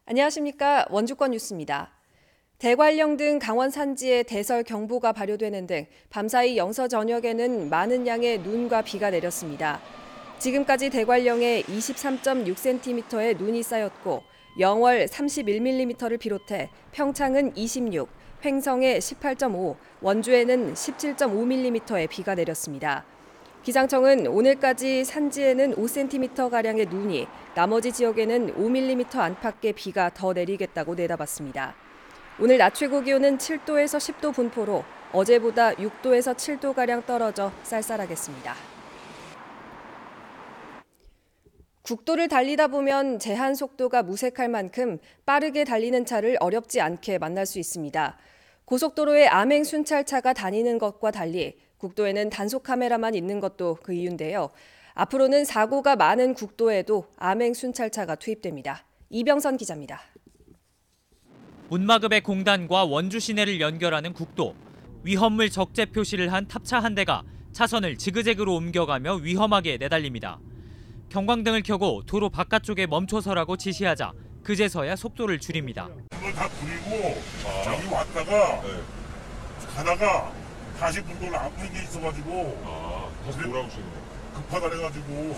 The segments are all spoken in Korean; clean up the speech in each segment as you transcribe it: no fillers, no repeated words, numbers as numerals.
안녕하십니까. 원주권 뉴스입니다. 대관령 등 강원 산지에 대설 경보가 발효되는 등 밤사이 영서 전역에는 많은 양의 눈과 비가 내렸습니다. 지금까지 대관령에 23.6cm의 눈이 쌓였고 영월 31mm를 비롯해 평창은 26, 횡성에 18.5, 원주에는 17.5mm의 비가 내렸습니다. 기상청은 오늘까지 산지에는 5cm가량의 눈이, 나머지 지역에는 5mm 안팎의 비가 더 내리겠다고 내다봤습니다. 오늘 낮 최고 기온은 7도에서 10도 분포로 어제보다 6도에서 7도가량 떨어져 쌀쌀하겠습니다. 국도를 달리다 보면 제한 속도가 무색할 만큼 빠르게 달리는 차를 어렵지 않게 만날 수 있습니다. 고속도로에 암행 순찰차가 다니는 것과 달리 국도에는 단속 카메라만 있는 것도 그 이유인데요. 앞으로는 사고가 많은 국도에도 암행 순찰차가 투입됩니다. 이병선 기자입니다. 운마급의 공단과 원주 시내를 연결하는 국도. 위험물 적재 표시를 한 탑차 한 대가 차선을 지그재그로 옮겨가며 위험하게 내달립니다. 경광등을 켜고 도로 바깥쪽에 멈춰서라고 지시하자 그제서야 속도를 줄입니다. 그걸 다 부리고 여기 왔다가 가다가 다시 물건을 안 부린 게 있어가지고 다시 돌아오시네. 급하다 해가지고.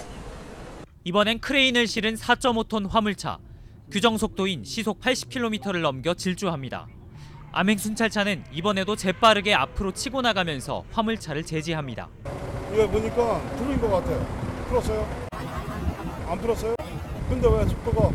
이번엔 크레인을 실은 4.5톤 화물차. 규정 속도인 시속 80km를 넘겨 질주합니다. 암행 순찰차는 이번에도 재빠르게 앞으로 치고 나가면서 화물차를 제지합니다. 이거 보니까 풀린 것 같아. 풀었어요? 안 풀었어요? 근데 왜 속도가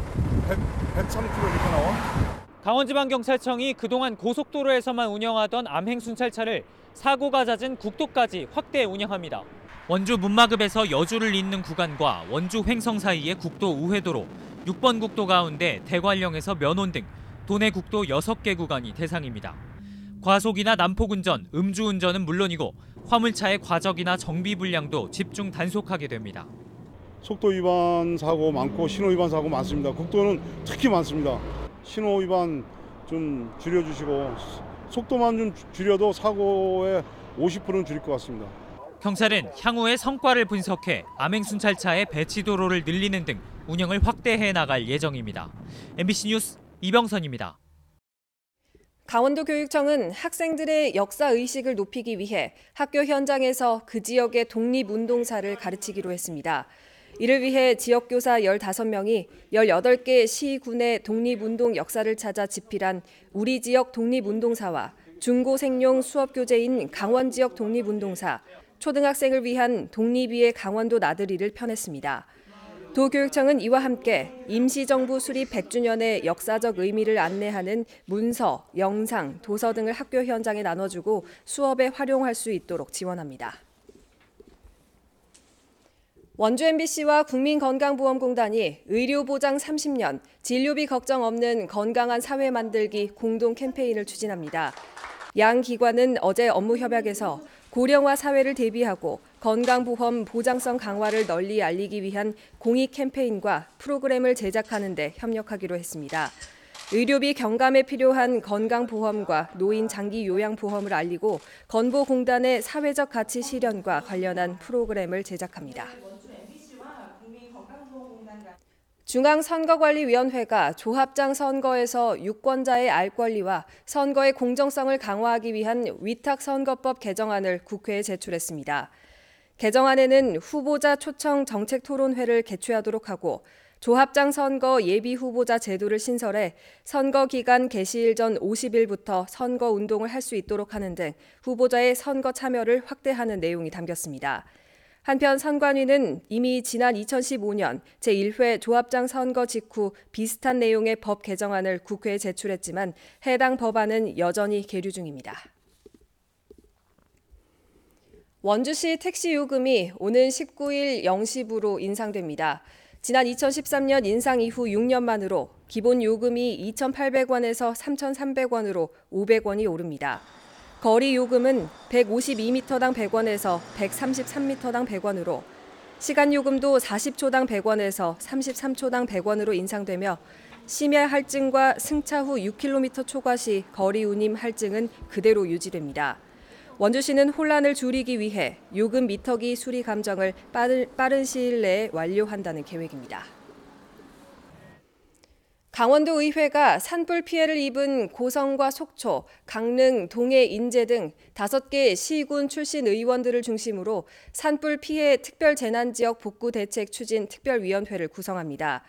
103km 이렇게 나와? 강원지방경찰청이 그동안 고속도로에서만 운영하던 암행 순찰차를 사고가 잦은 국도까지 확대 운영합니다. 원주 문마급에서 여주를 잇는 구간과 원주 횡성 사이의 국도 우회도로, 6번 국도 가운데 대관령에서 면원 등 도내 국도 6개 구간이 대상입니다. 과속이나 난폭운전, 음주운전은 물론이고 화물차의 과적이나 정비 불량도 집중 단속하게 됩니다. 속도 위반 사고 많고 신호 위반 사고 많습니다. 국도는 특히 많습니다. 신호 위반 좀 줄여주시고 속도만 좀 줄여도 사고의 50%는 줄일 것 같습니다. 경찰은 향후의 성과를 분석해 암행 순찰차의 배치 도로를 늘리는 등 운영을 확대해 나갈 예정입니다. MBC 뉴스 이병선입니다. 강원도 교육청은 학생들의 역사의식을 높이기 위해 학교 현장에서 그 지역의 독립운동사를 가르치기로 했습니다. 이를 위해 지역교사 15명이 18개 시, 군의 독립운동 역사를 찾아 집필한 우리 지역 독립운동사와 중고생용 수업교재인 강원지역 독립운동사, 초등학생을 위한 독립위의 강원도 나들이를 펴냈습니다. 도교육청은 이와 함께 임시정부 수립 100주년의 역사적 의미를 안내하는 문서, 영상, 도서 등을 학교 현장에 나눠주고 수업에 활용할 수 있도록 지원합니다. 원주 MBC와 국민건강보험공단이 의료보장 30년, 진료비 걱정 없는 건강한 사회 만들기 공동 캠페인을 추진합니다. 양 기관은 어제 업무 협약에서 고령화 사회를 대비하고 건강보험 보장성 강화를 널리 알리기 위한 공익 캠페인과 프로그램을 제작하는 데 협력하기로 했습니다. 의료비 경감에 필요한 건강보험과 노인 장기 요양보험을 알리고 건보공단의 사회적 가치 실현과 관련한 프로그램을 제작합니다. 중앙선거관리위원회가 조합장 선거에서 유권자의 알 권리와 선거의 공정성을 강화하기 위한 위탁선거법 개정안을 국회에 제출했습니다. 개정안에는 후보자 초청 정책토론회를 개최하도록 하고 조합장 선거 예비 후보자 제도를 신설해 선거 기간 개시일 전 50일부터 선거 운동을 할 수 있도록 하는 등 후보자의 선거 참여를 확대하는 내용이 담겼습니다. 한편 선관위는 이미 지난 2015년 제1회 조합장 선거 직후 비슷한 내용의 법 개정안을 국회에 제출했지만 해당 법안은 여전히 계류 중입니다. 원주시 택시 요금이 오는 19일 0시부로 인상됩니다. 지난 2013년 인상 이후 6년 만으로 기본 요금이 2,800원에서 3,300원으로 500원이 오릅니다. 거리 요금은 152m당 100원에서 133m당 100원으로, 시간 요금도 40초당 100원에서 33초당 100원으로 인상되며 심야 할증과 승차 후 6km 초과 시 거리 운임 할증은 그대로 유지됩니다. 원주시는 혼란을 줄이기 위해 요금 미터기 수리 감정을 빠른 시일 내에 완료한다는 계획입니다. 강원도 의회가 산불 피해를 입은 고성과 속초, 강릉, 동해, 인제 등 5개 시군 출신 의원들을 중심으로 산불 피해 특별재난지역 복구 대책 추진 특별위원회를 구성합니다.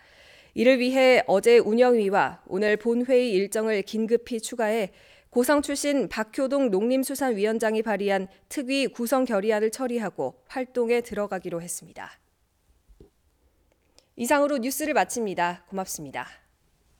이를 위해 어제 운영위와 오늘 본회의 일정을 긴급히 추가해 고성 출신 박효동 농림수산위원장이 발의한 특위 구성 결의안을 처리하고 활동에 들어가기로 했습니다. 이상으로 뉴스를 마칩니다. 고맙습니다.